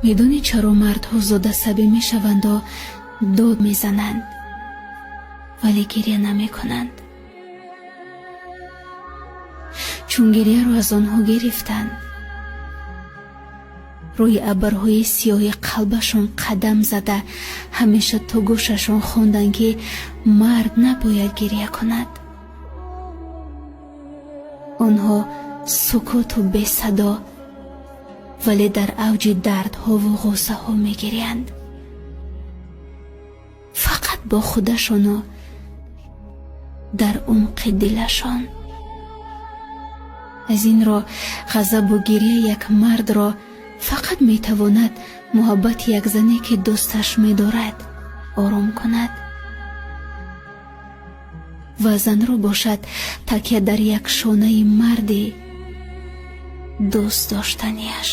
медонӣ чаро мардҳо зодасабӣ мешаванду дод мезананд, вале гирья намекунанд. чун гирьяро аз онҳо гирифтанд, рӯи абрҳои сиёҳи қалбашон қадам зада ҳамеша то гӯшашон хонданд, ки мард набояд гирья кунад. онҳо сукуту бесадо, вале дар авҷи дардҳову ғусаҳо мегирянд, фақат бо худашону дар умқи дилашон. аз ин ро ғазабу гирья як мардро фақат метавонад муҳаббати як зане ки дӯсташ медорад ором кунад, ва занро бошад такя дар як шонаи марди дӯст доштаниаш.